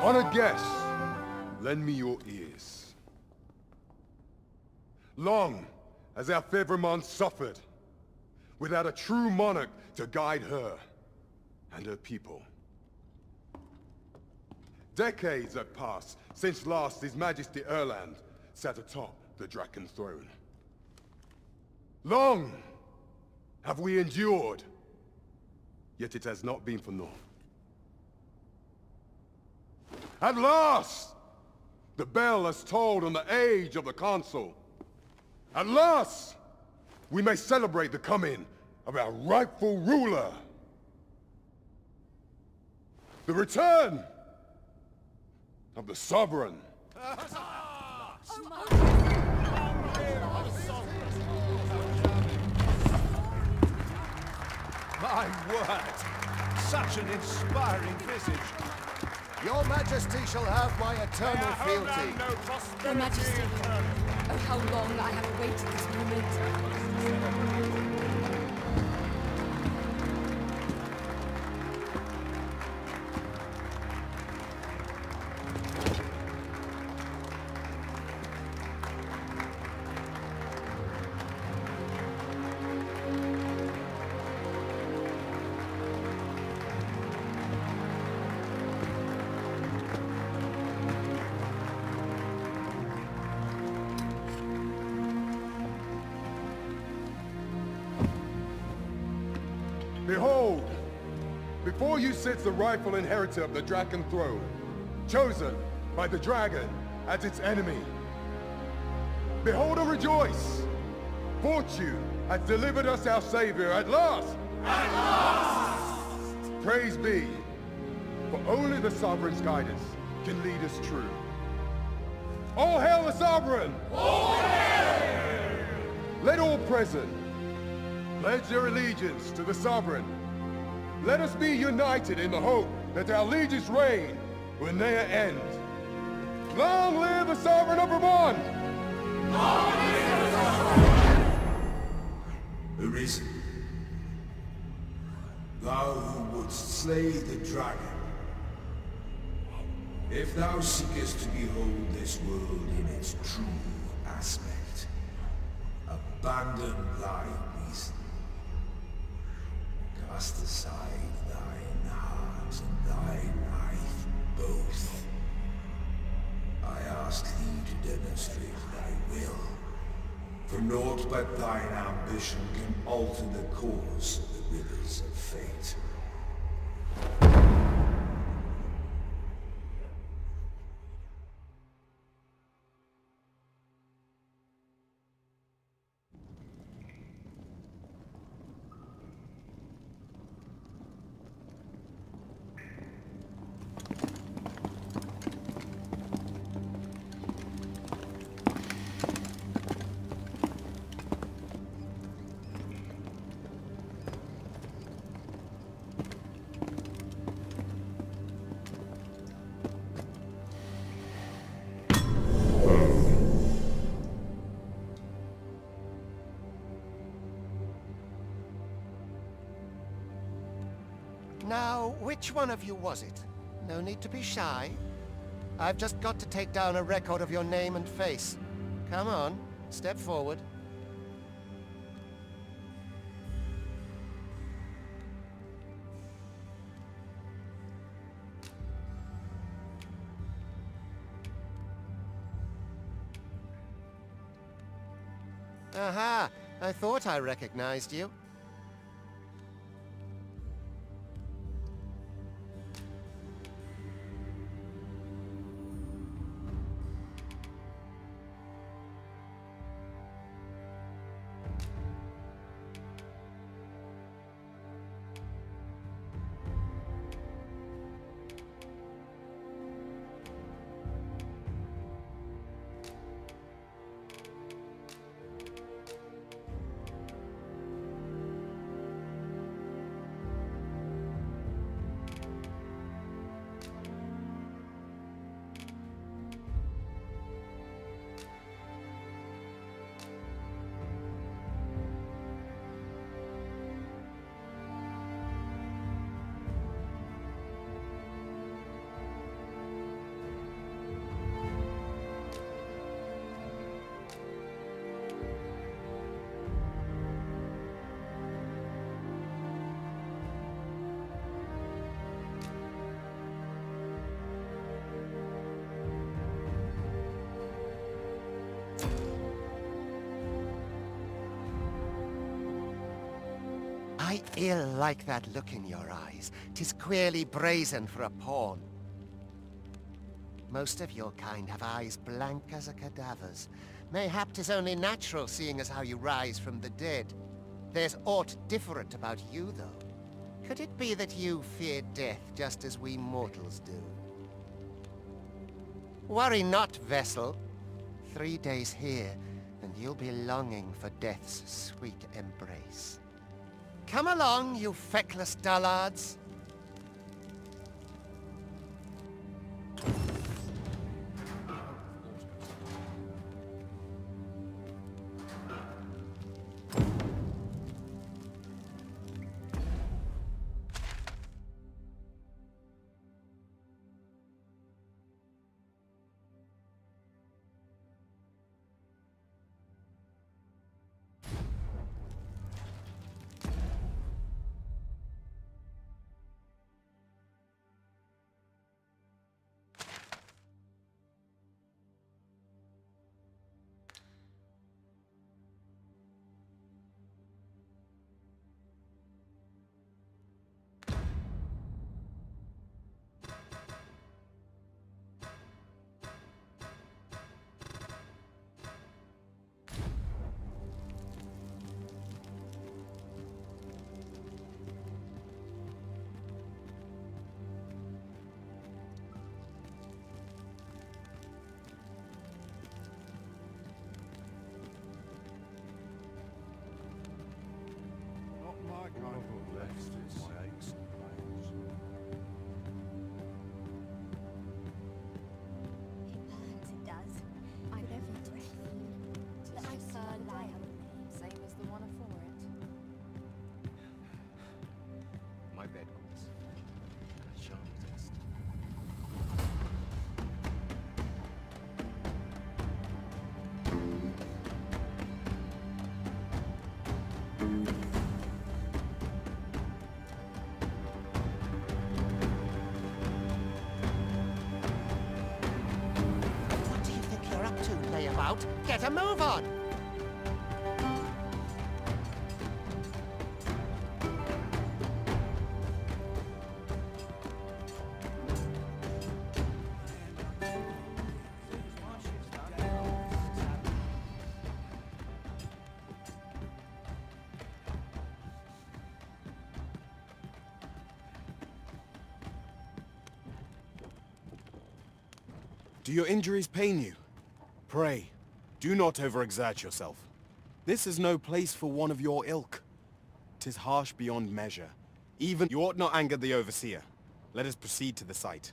Honored guests, lend me your ears. Long has our Fevrimon suffered, without a true monarch to guide her and her people. Decades have passed since last His Majesty Erland sat atop the Draken throne. Long have we endured, yet it has not been for naught. At last, the bell has tolled on the age of the Council. At last, we may celebrate the coming of our rightful ruler. The return of the Sovereign. My word! Such an inspiring visage. Your Majesty shall have my eternal fealty. Your Majesty, oh how long I have awaited this moment. Behold, before you sits the rightful inheritor of the Draken throne, chosen by the dragon as its enemy. Behold and rejoice! Fortune has delivered us our savior at last! At last! Praise be, for only the Sovereign's guidance can lead us true. All hail the Sovereign! All hail! Let all present pledge their allegiance to the Sovereign. Let us be united in the hope that our liege's reign will ne'er end. Long live the Sovereign of Vermont! Long live the Sovereign! Arisen, thou who wouldst slay the dragon, if thou seekest to behold this world in its true aspect, abandon thy reason. Cast aside thine heart and thy life both. I ask thee to demonstrate thy will, for naught but thine ambition can alter the course of the rivers of fate. Now, which one of you was it? No need to be shy. I've just got to take down a record of your name and face. Come on, step forward. Aha! I thought I recognized you. I ill like that look in your eyes. 'Tis queerly brazen for a pawn. Most of your kind have eyes blank as a cadaver's. Mayhap 'tis only natural, seeing as how you rise from the dead. There's aught different about you, though. Could it be that you fear death just as we mortals do? Worry not, vessel. 3 days here, and you'll be longing for death's sweet embrace. Come along, you feckless dullards. Get a move on! Do your injuries pain you? Pray, do not overexert yourself. This is no place for one of your ilk. 'Tis harsh beyond measure. Even you ought not anger the overseer. Let us proceed to the site.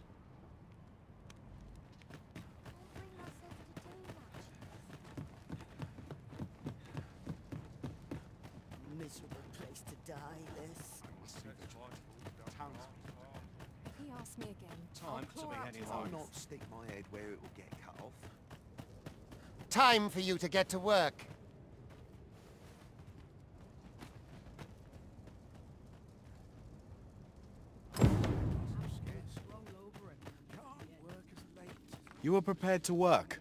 Miserable place to die, this. He asked me again. Time to be heading I'll home. not stick my head where it will get cut off. Time for you to get to work. You are prepared to work.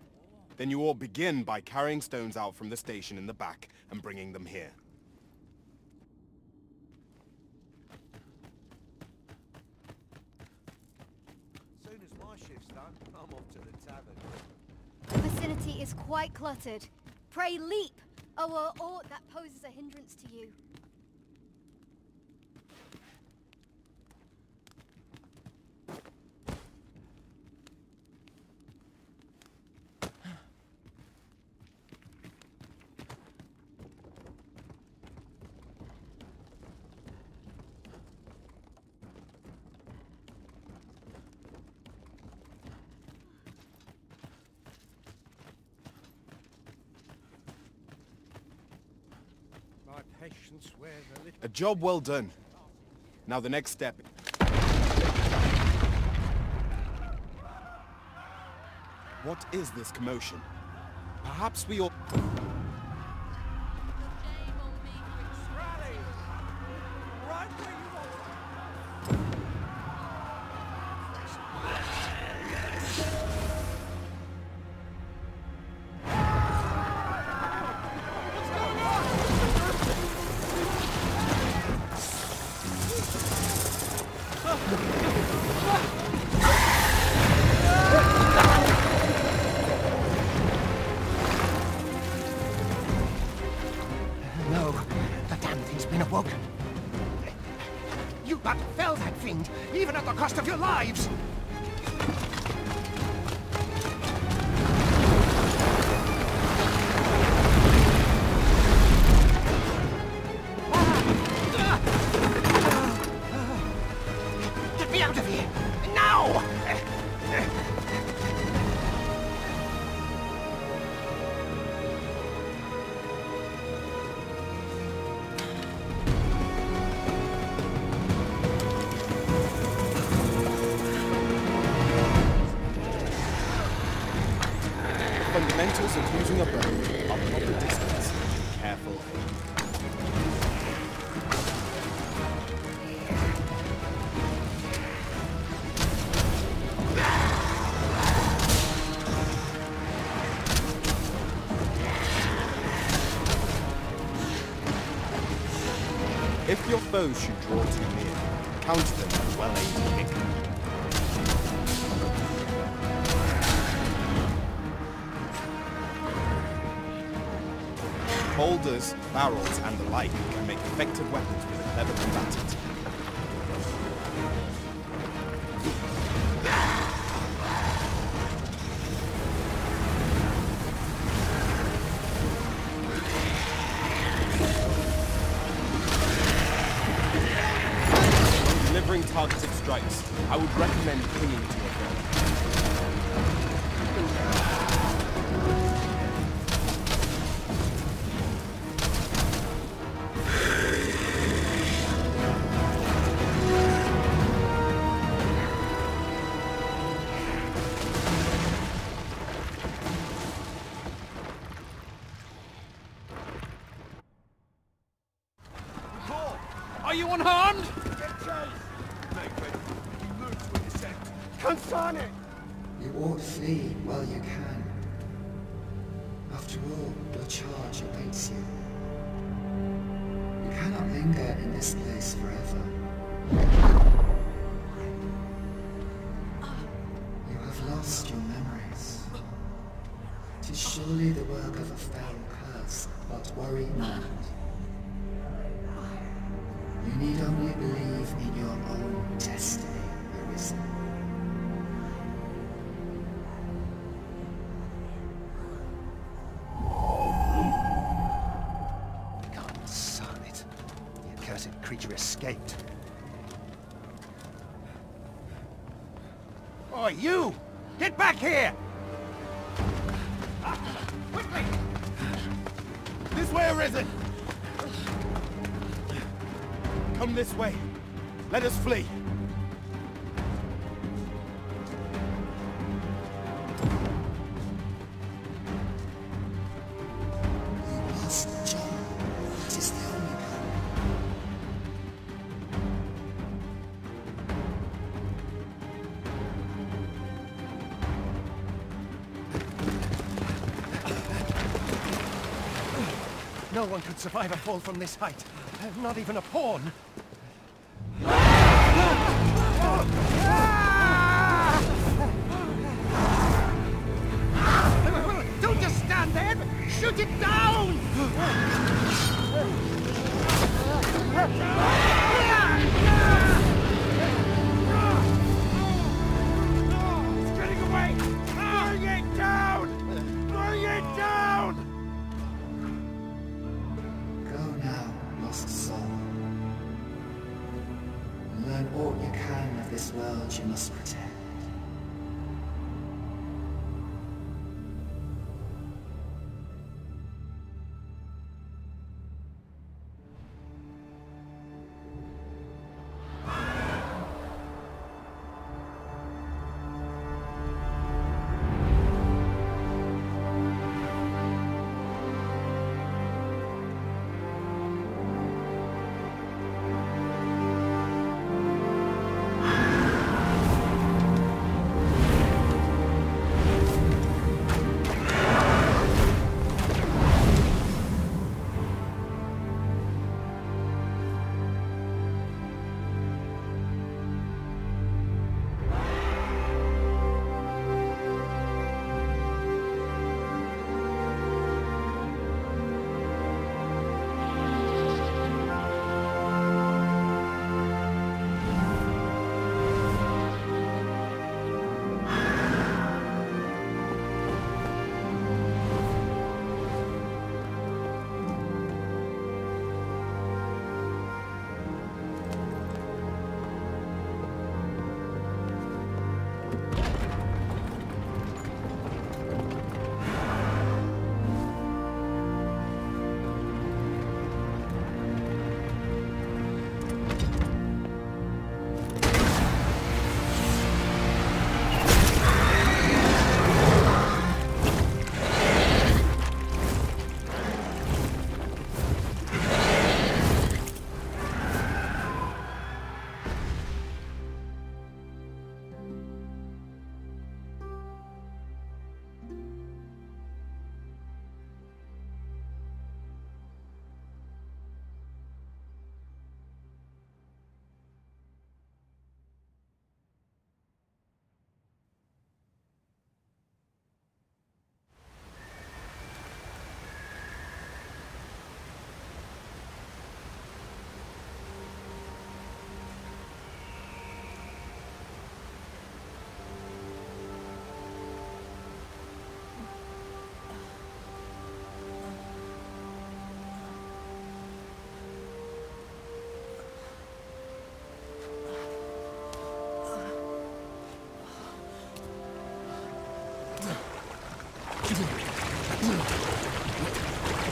Then you ought begin by carrying stones out from the station in the back and bringing them here. Soon as my shift's done, I'm off to the tavern. The vicinity is quite cluttered. Pray leap, or aught that poses a hindrance to you. My patience wears a little... A job well done. Now the next step. What is this commotion? Perhaps we ought... Rally! Right where you want. cost of your lives! Get me out of here! Now! Fundamentals of using a bow are proper distance. Careful. If your foes should draw too near, counter them with well-aimed kick. Boulders, barrels, and the like can make effective weapons with a clever combatant. When delivering targeted strikes, I would recommend clinging to your foe. Are you unharmed? Consane! You ought flee while you can. After all, your charge awaits you. You cannot linger in this place forever. You have lost your memories. It is surely the work of a foul curse, but worry not. You need only believe in your own destiny, Arisen. Consane. The accursed creature escaped. Oh, you! Get back here! Quickly! This way, Arisen! Come this way. Let us flee. You lost John. It is the only hope. No one could survive a fall from this height. Not even a pawn. Don't just stand there! Shoot it down! It's getting away! Bring it down! Bring it down! Go now, lost soul. Learn all you can of this world you must protect.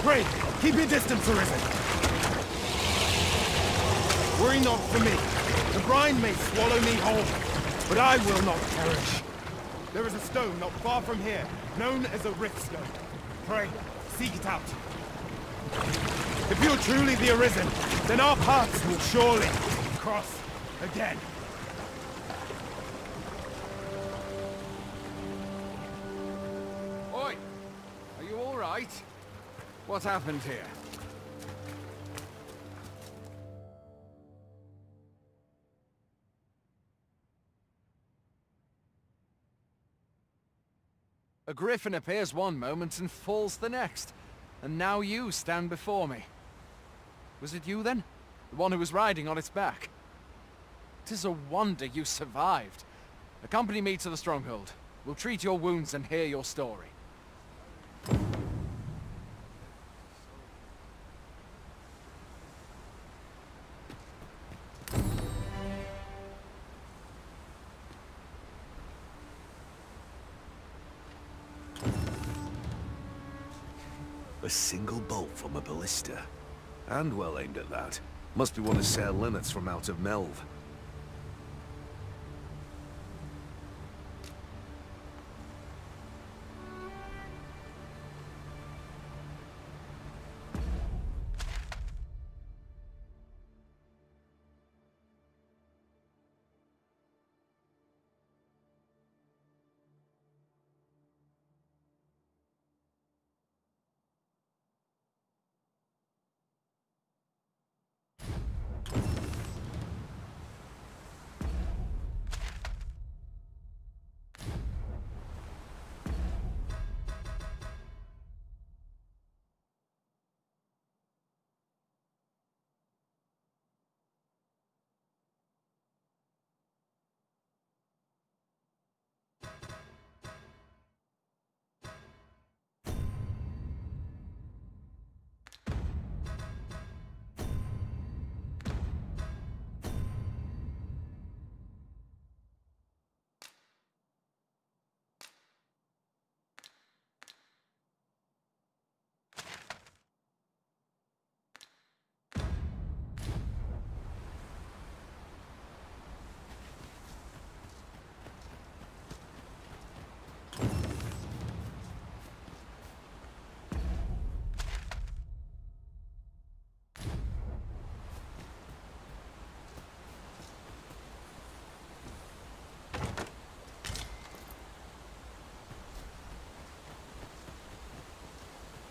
Pray, keep your distance, Arisen. Worry not for me. The brine may swallow me whole, but I will not perish. There is a stone not far from here, known as a rift stone. Pray, seek it out. If you're truly the Arisen, then our paths will surely cross again. Oi! Are you all right? What happened here? A griffin appears one moment and falls the next. And now you stand before me. Was it you then? The one who was riding on its back? 'Tis a wonder you survived. Accompany me to the stronghold. We'll treat your wounds and hear your story. A single bolt from a ballista. And well aimed at that. Must be one of Sir Leonard's from out of Melve.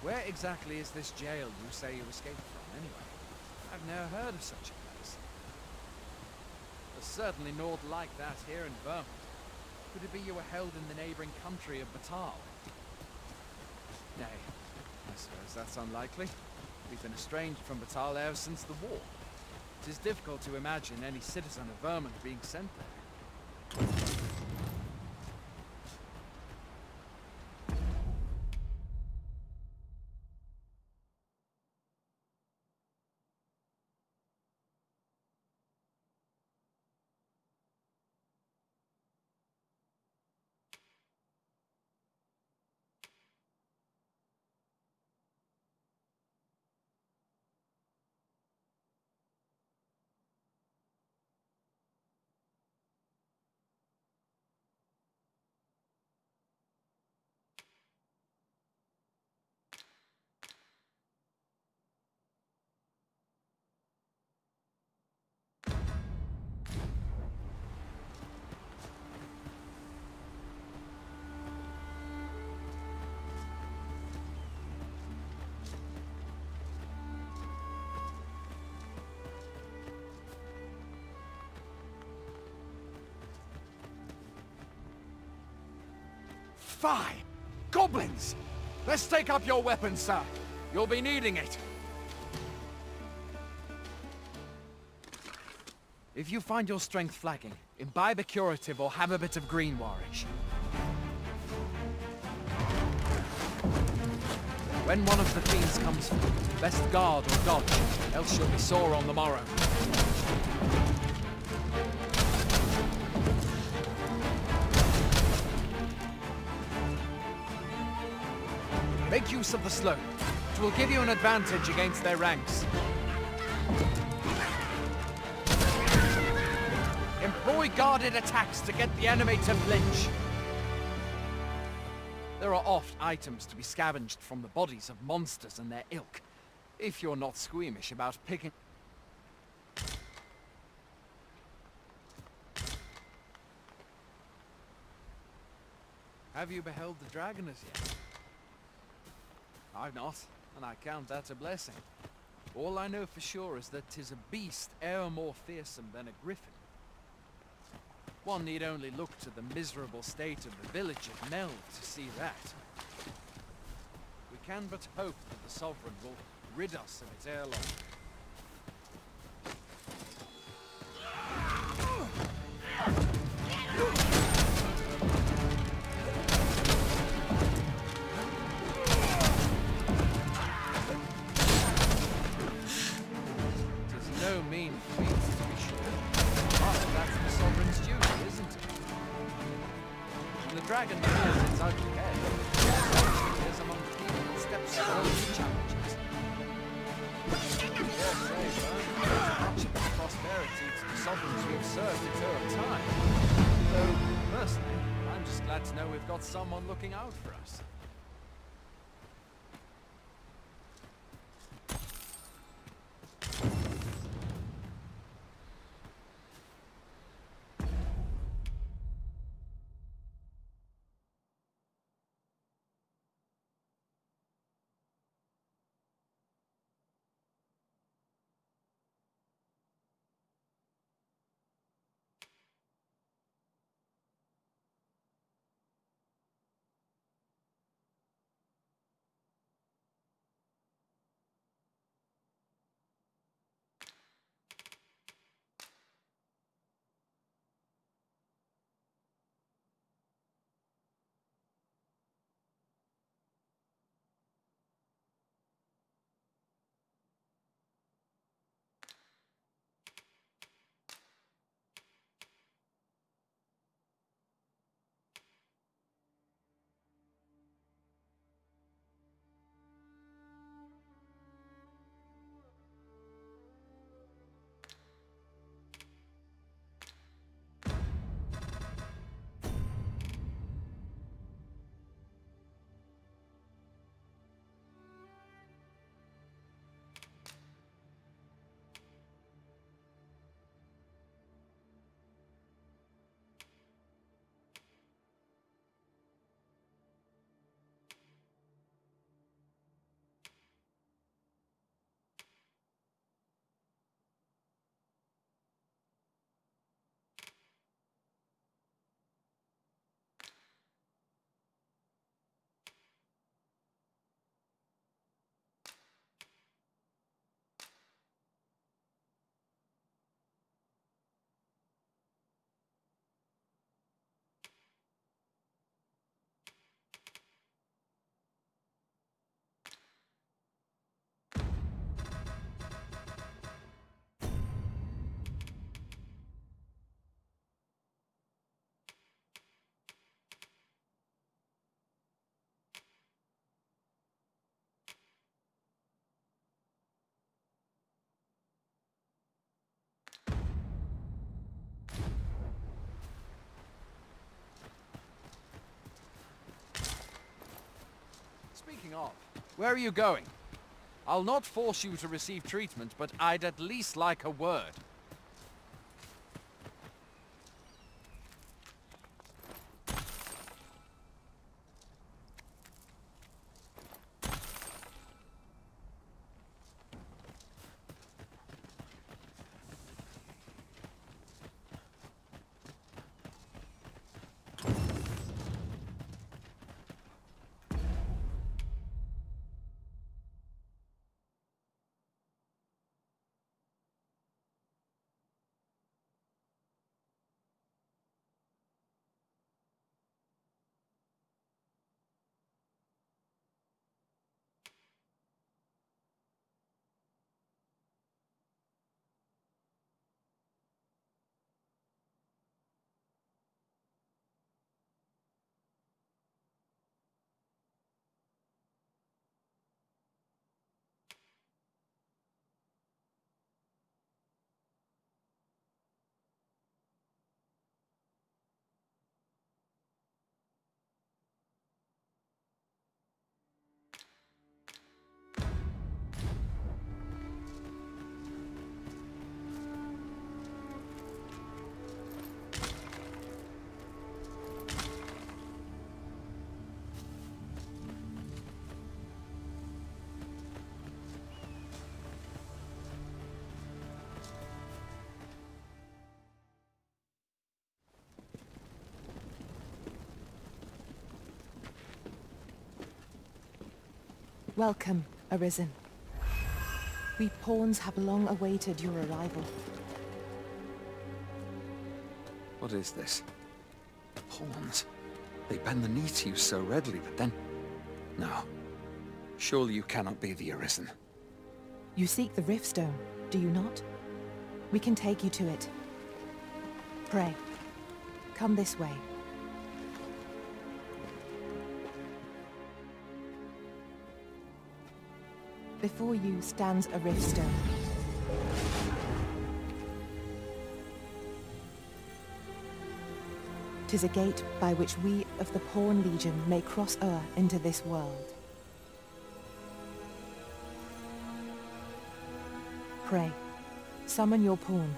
Where exactly is this jail you say you escaped from, anyway? I've never heard of such a place. There's certainly naught like that here in Vermont. Could it be you were held in the neighboring country of Batal? Nay, I suppose that's unlikely. We've been estranged from Batal ever since the war. It is difficult to imagine any citizen of Vermont being sent there. Fie! Goblins! Let's take up your weapons, sir. You'll be needing it. If you find your strength flagging, imbibe a curative or have a bit of greenwarish. When one of the fiends comes for you, best guard or dodge, else you'll be sore on the morrow. Make use of the slope. It will give you an advantage against their ranks. Employ guarded attacks to get the enemy to flinch. There are oft items to be scavenged from the bodies of monsters and their ilk, if you're not squeamish about picking... Have you beheld the dragon as yet? I've not, and I count that a blessing. All I know for sure is that 'tis a beast e'er more fearsome than a griffin. One need only look to the miserable state of the village of Mel to see that. We can but hope that the Sovereign will rid us of it ere long. No mean feat, to be sure. But that's the Sovereign's duty, isn't it? When the dragon rears its ugly head, it is among the people that steps forward to challenges. Dare say, much of its prosperity to the Sovereigns we've served its own time. Though, personally, I'm just glad to know we've got someone looking out for us. Speaking of, where are you going? I'll not force you to receive treatment, but I'd at least like a word. Welcome, Arisen. We pawns have long awaited your arrival. What is this? Pawns? They bend the knee to you so readily, but then... No. Surely you cannot be the Arisen. You seek the Riftstone, do you not? We can take you to it. Pray, come this way. Before you stands a Riftstone. Tis a gate by which we of the Pawn Legion may cross o'er into this world. Pray, summon your pawn.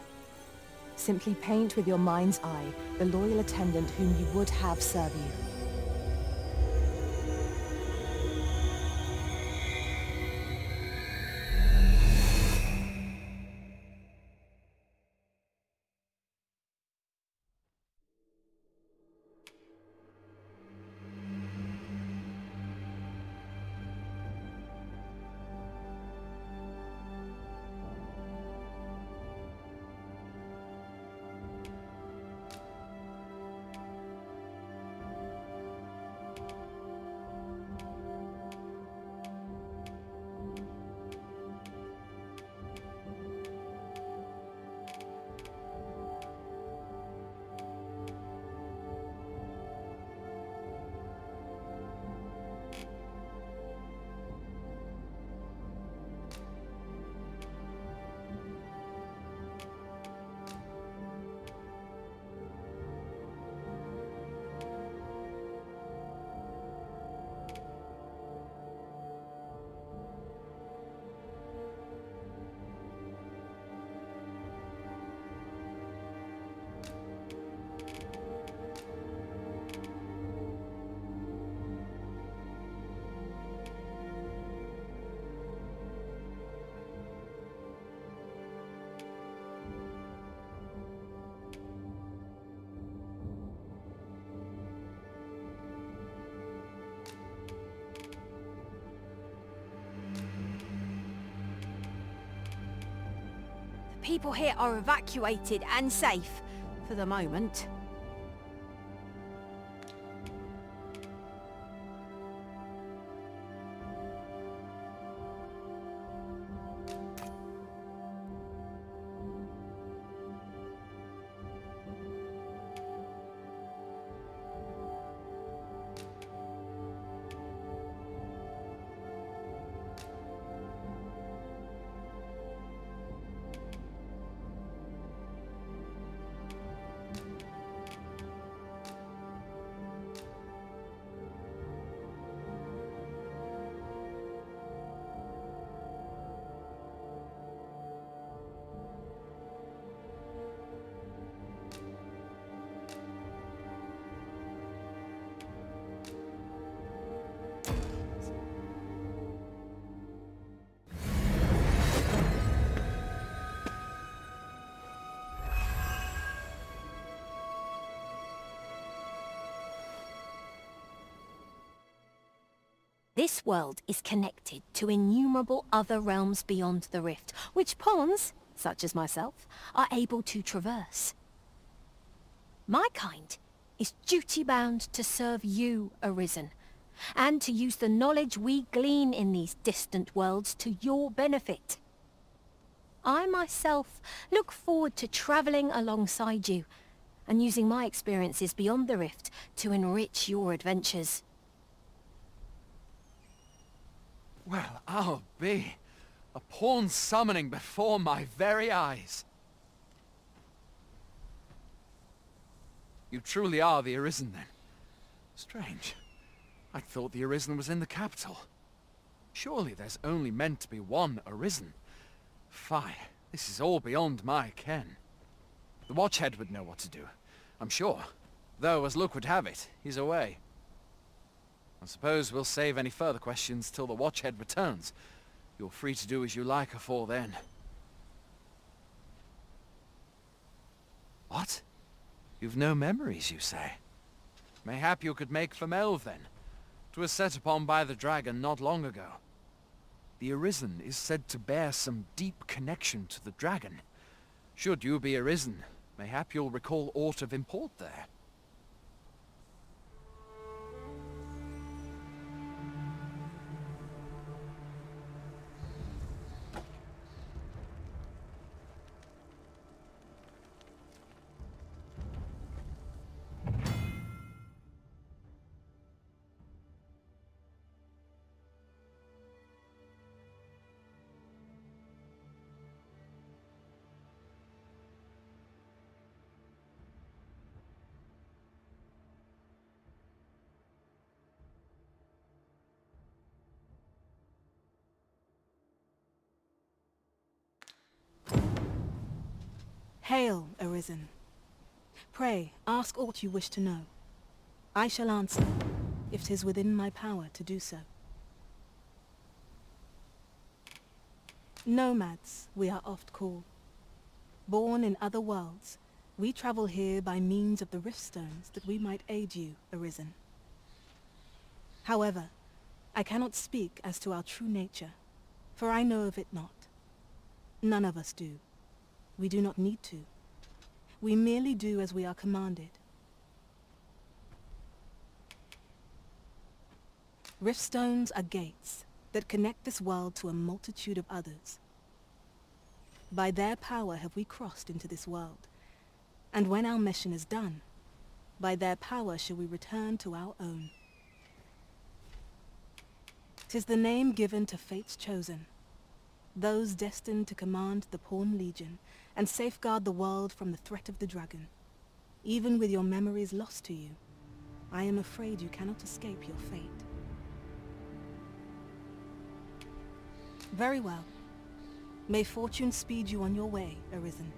Simply paint with your mind's eye the loyal attendant whom you would have serve you. People here are evacuated and safe, for the moment. This world is connected to innumerable other realms beyond the rift, which pawns, such as myself, are able to traverse. My kind is duty-bound to serve you, Arisen, and to use the knowledge we glean in these distant worlds to your benefit. I myself look forward to travelling alongside you, and using my experiences beyond the rift to enrich your adventures. Well, I'll be. A pawn summoning before my very eyes. You truly are the Arisen, then. Strange. I thought the Arisen was in the capital. Surely there's only meant to be one Arisen. Fie, this is all beyond my ken. The Watchhead would know what to do, I'm sure. Though, as luck would have it, he's away. I suppose we'll save any further questions till the Watchhead returns. You're free to do as you like afore then. What? You've no memories, you say? Mayhap you could make for Melve, then. 'Twas set upon by the dragon not long ago. The Arisen is said to bear some deep connection to the dragon. Should you be Arisen, mayhap you'll recall aught of import there. Hail, Arisen. Pray, ask aught you wish to know. I shall answer, if 'tis within my power to do so. Nomads, we are oft called. Born in other worlds, we travel here by means of the riftstones that we might aid you, Arisen. However, I cannot speak as to our true nature, for I know of it not. None of us do. We do not need to. We merely do as we are commanded. Riftstones are gates that connect this world to a multitude of others. By their power have we crossed into this world, and when our mission is done, by their power shall we return to our own. 'Tis the name given to fate's chosen, those destined to command the Pawn Legion and safeguard the world from the threat of the dragon. Even with your memories lost to you, I am afraid you cannot escape your fate. Very well. May fortune speed you on your way, Arisen.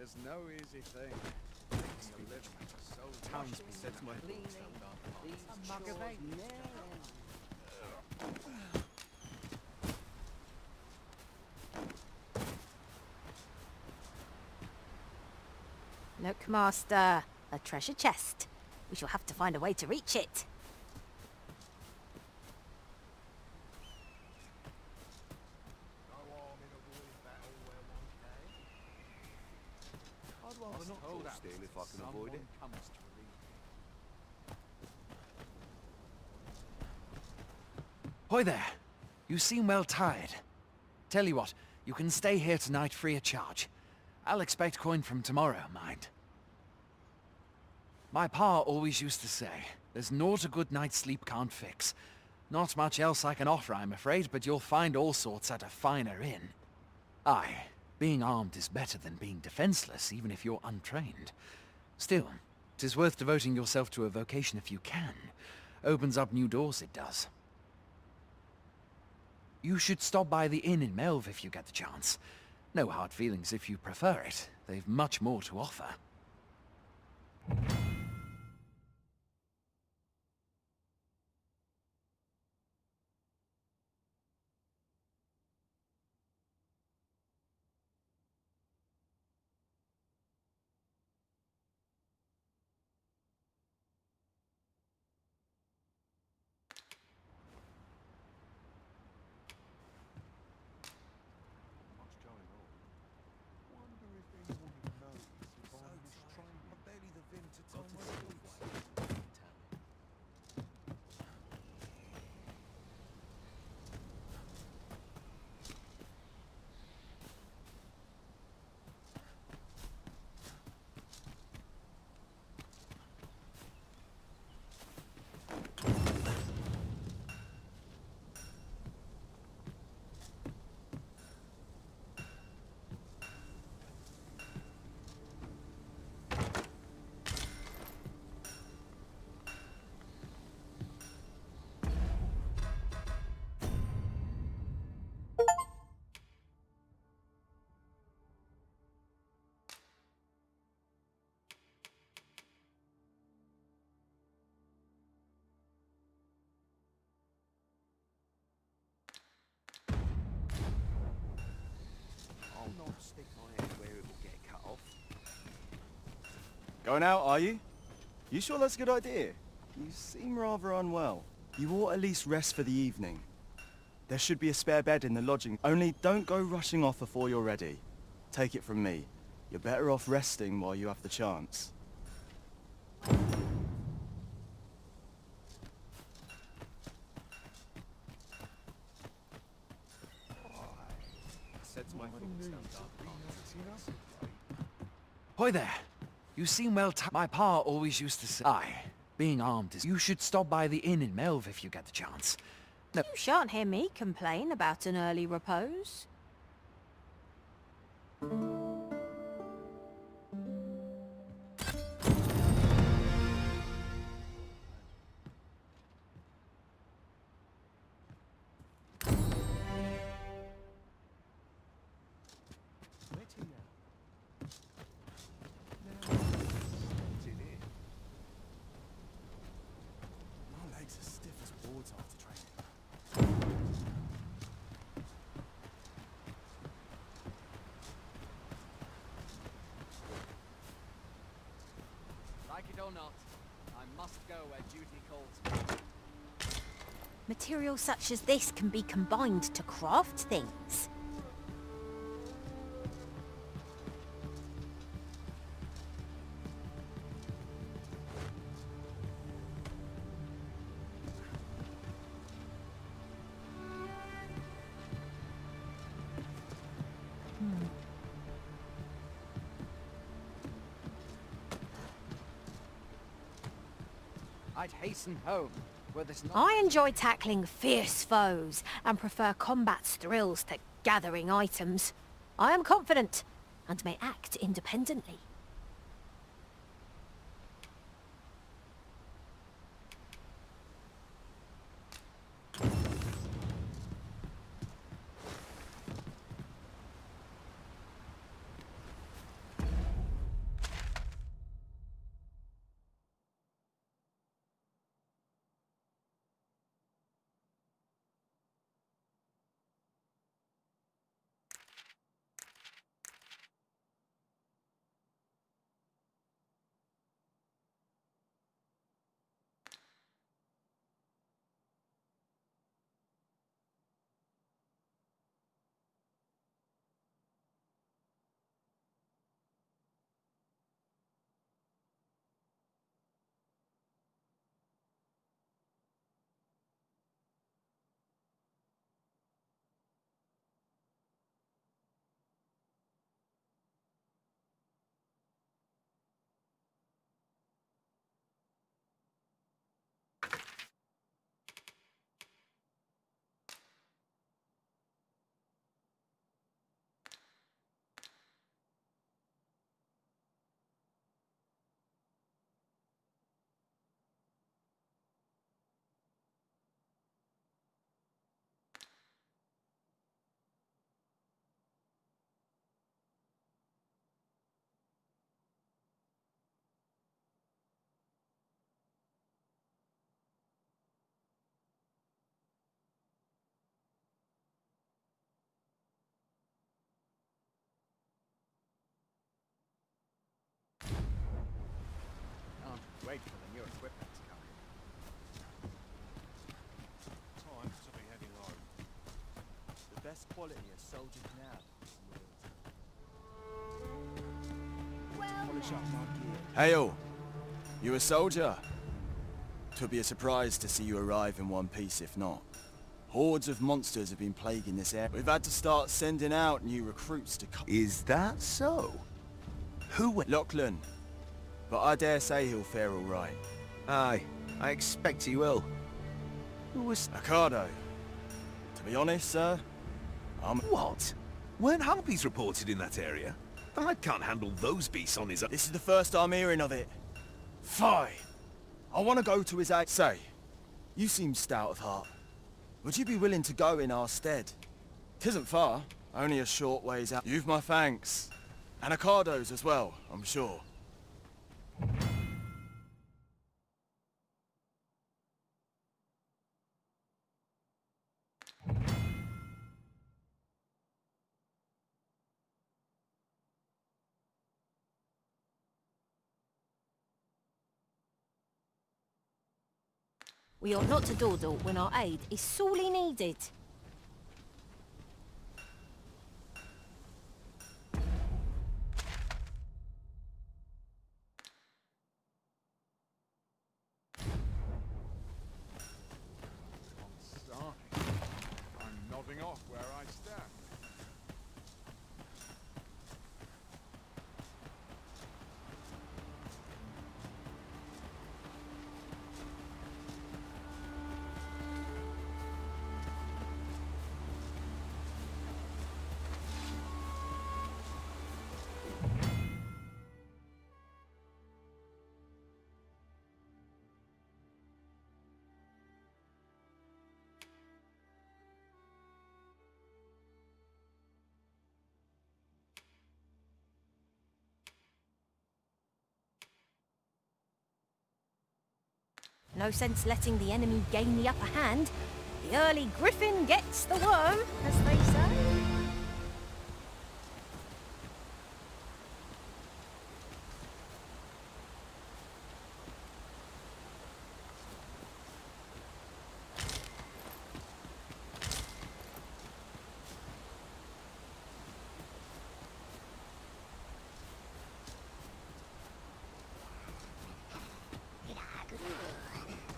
is no easy thing. Making a living so townspeople Sets my thoughts a mug of ale. Look, Master. A treasure chest. We shall have to find a way to reach it. I'd rather not hold still if I can avoid it. Hoy there! You seem well tired. Tell you what, you can stay here tonight free of charge. I'll expect coin from tomorrow, mind. My pa always used to say, there's naught a good night's sleep can't fix. Not much else I can offer, I'm afraid, but you'll find all sorts at a finer inn. Aye, being armed is better than being defenseless, even if you're untrained. Still, 'tis worth devoting yourself to a vocation if you can. Opens up new doors, it does. You should stop by the inn in Melve if you get the chance. No hard feelings if you prefer it. They've much more to offer. I'll not stick my head where it will get cut off. Going out, are you? You sure that's a good idea? You seem rather unwell. You ought at least rest for the evening. There should be a spare bed in the lodging. Only don't go rushing off before you're ready. Take it from me. You're better off resting while you have the chance. Hoy there! You seem well tired. My pa always used to say, aye, being armed is... You should stop by the inn in Melve if you get the chance. No. You shan't hear me complain about an early repose. Like it or not, I must go where duty calls me. Materials such as this can be combined to craft things. I'd hasten home, were this not... I enjoy tackling fierce foes and prefer combat's thrills to gathering items. I am confident and may act independently. new equipment's coming. Time to be heading home. The best quality a soldier can have is loyalty. Polish up my gear. Hail! You a soldier? Twould be a surprise to see you arrive in one piece if not. Hordes of monsters have been plaguing this area. We've had to start sending out new recruits to come. Is that so? Who went? Lachlan. But I dare say he'll fare all right. Aye, I expect he will. Who was... Ricardo. To be honest, sir, I'm... What? Weren't harpies reported in that area? The lad can't handle those beasts on his own. This is the first I'm hearing of it. Fine. I want to go to his aid. Say, you seem stout of heart. Would you be willing to go in our stead? 'Tisn't far, only a short ways out. You've my thanks. And Ricardo's as well, I'm sure. We ought not to dawdle when our aid is sorely needed. I'm nodding off where I stand. No sense letting the enemy gain the upper hand. The early griffin gets the worm, as they say.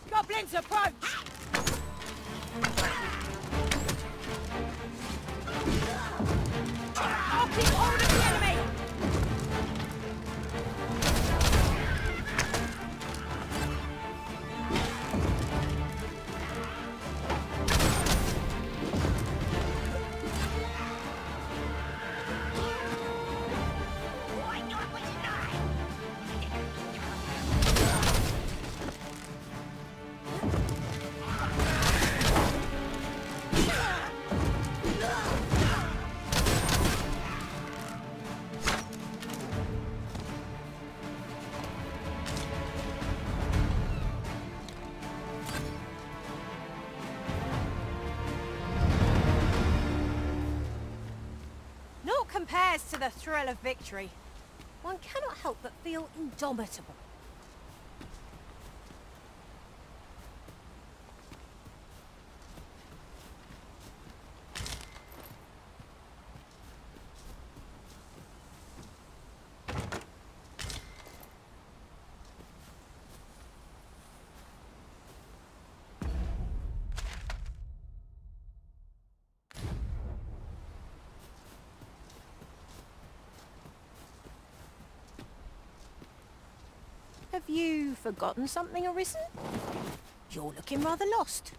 Goblins approach! I'll keep hold of the enemy! Compares to the thrill of victory. One cannot help but feel indomitable. Have you forgotten something, Arisen? You're looking rather lost.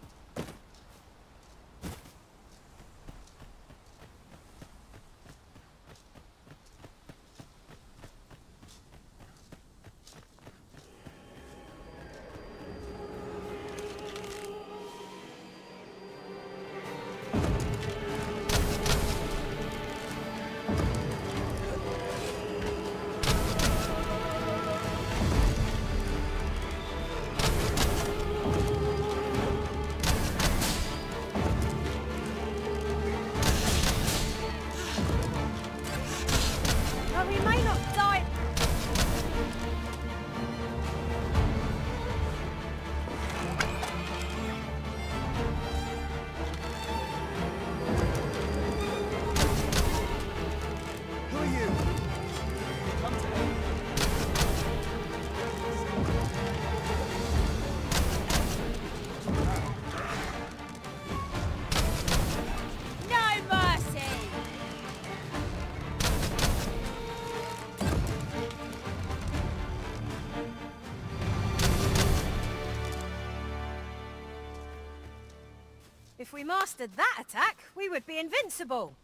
If we mastered that attack, we would be invincible.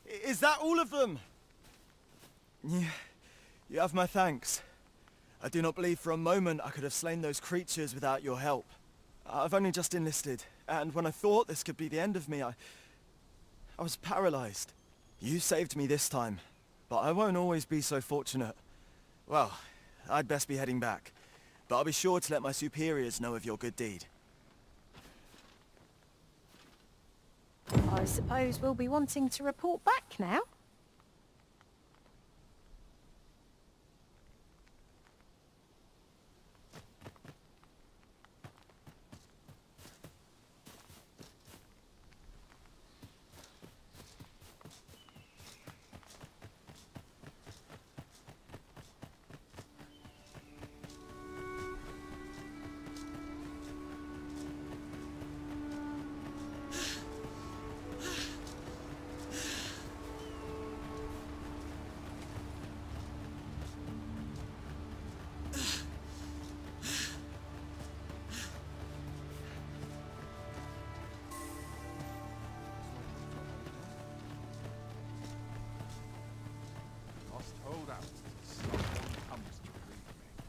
Is that all of them? You have my thanks. I do not believe for a moment I could have slain those creatures without your help. I've only just enlisted, and when I thought this could be the end of me, I was paralyzed. You saved me this time, but I won't always be so fortunate. Well, I'd best be heading back, but I'll be sure to let my superiors know of your good deed. I suppose we'll be wanting to report back now.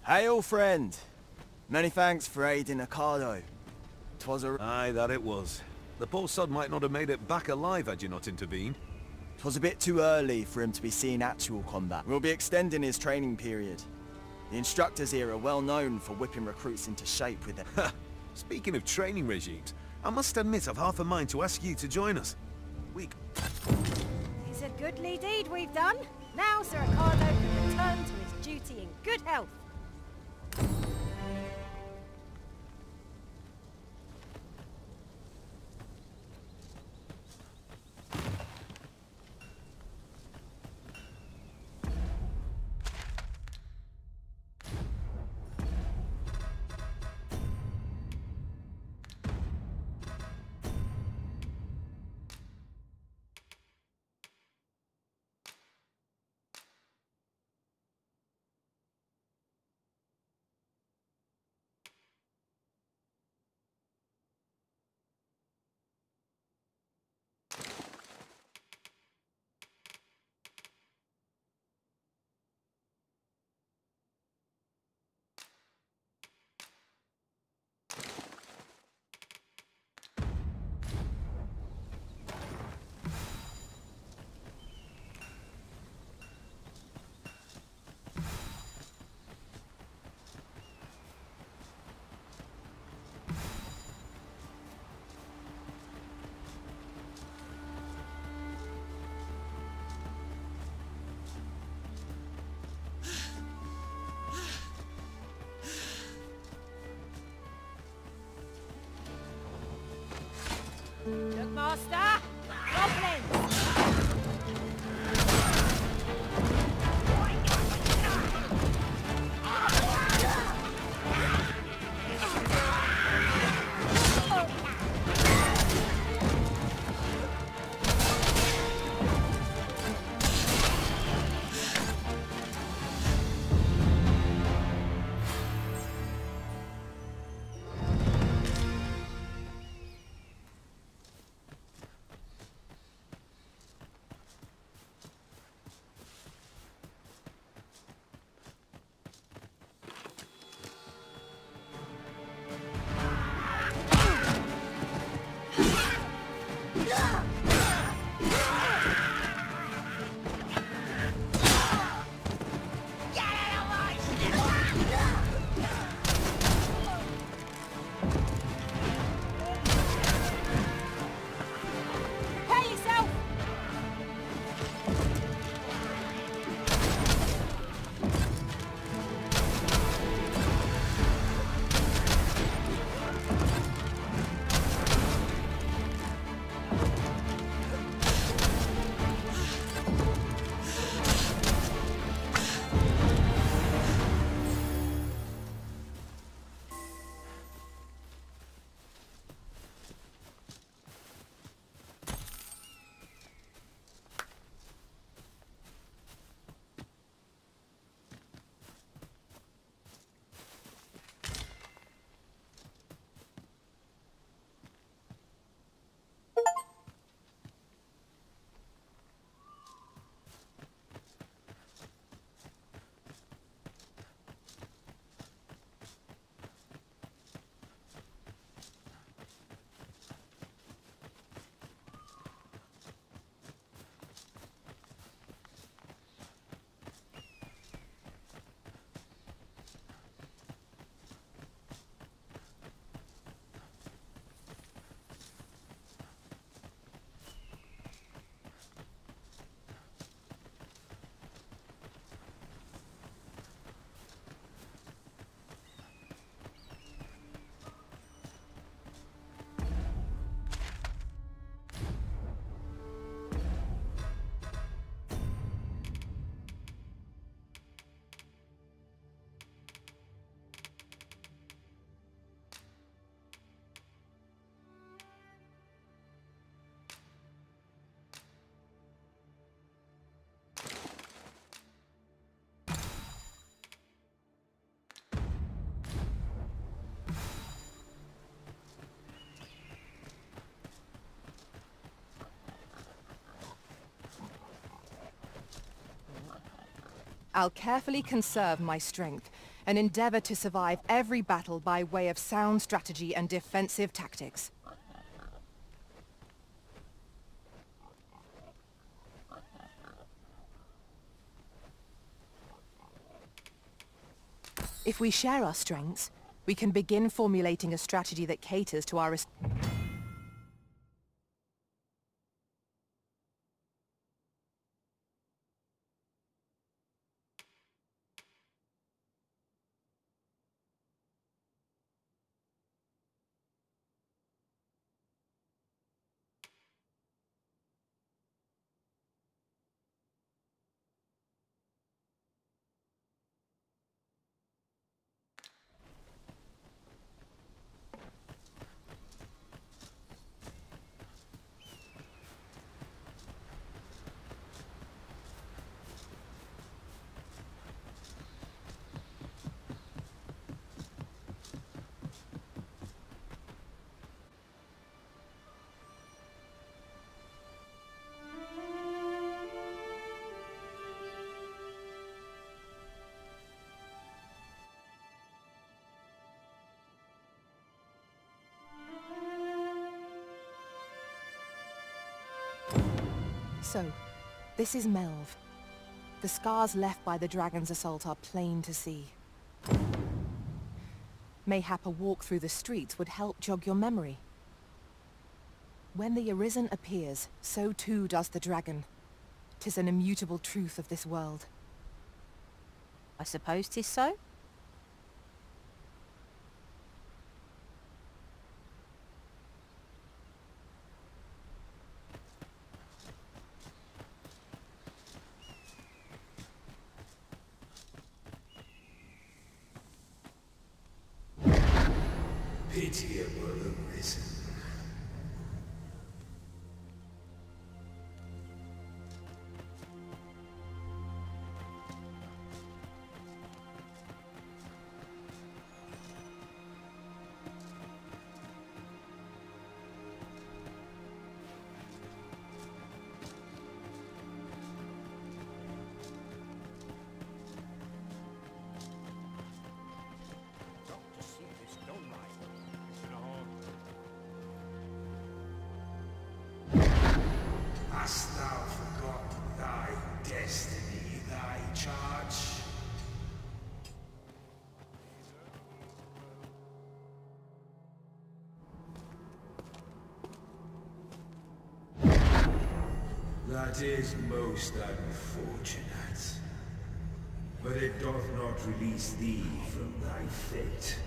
Hail, friend! Many thanks for aiding Ocado. 'Twas a... Aye, that it was. The poor sod might not have made it back alive had you not intervened. 'Twas a bit too early for him to be seeing actual combat. We'll be extending his training period. The instructors here are well known for whipping recruits into shape with their... Speaking of training regimes, I must admit I've half a mind to ask you to join us. It's a goodly deed we've done. Now Sir Ocado can return to his duty in good health. Look, Master! Goblins! I'll carefully conserve my strength and endeavor to survive every battle by way of sound strategy and defensive tactics. If we share our strengths, we can begin formulating a strategy that caters to our... So, this is Melv. The scars left by the dragon's assault are plain to see. Mayhap a walk through the streets would help jog your memory. When the Arisen appears, so too does the dragon. 'Tis an immutable truth of this world. I suppose 'tis so. Pitiable Arisen. Hast thou forgotten thy destiny, thy charge? That is most unfortunate. But it doth not release thee from thy fate.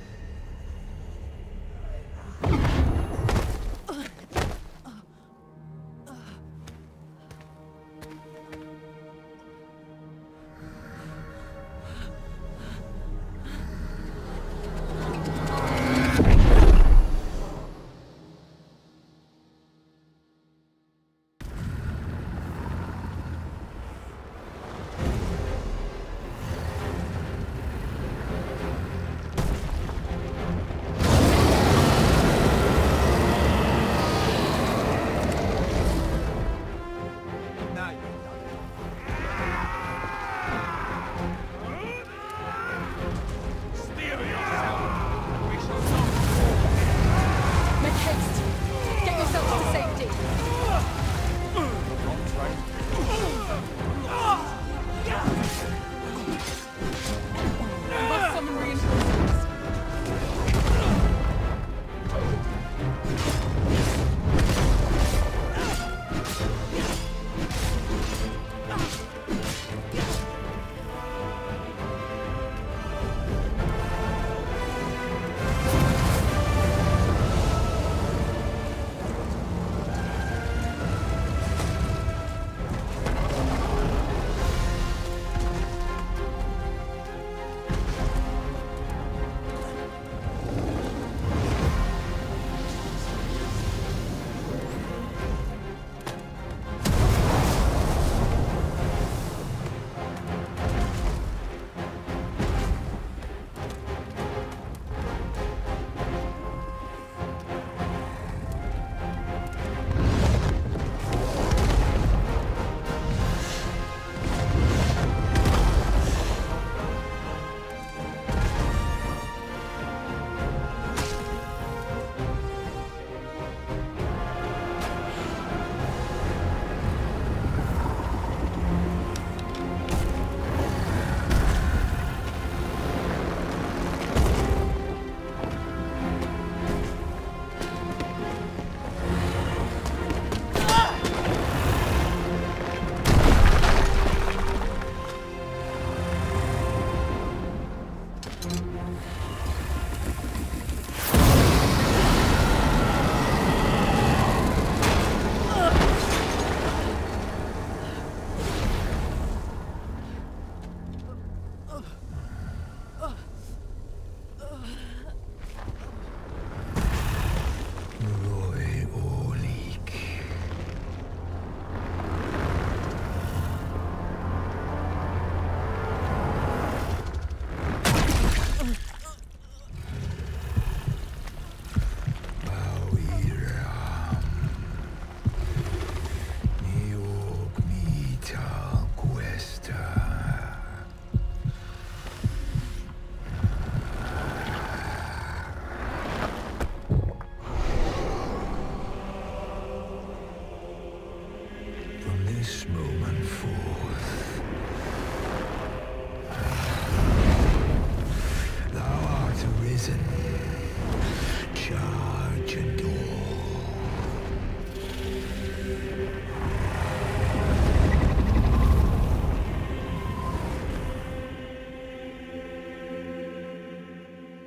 This moment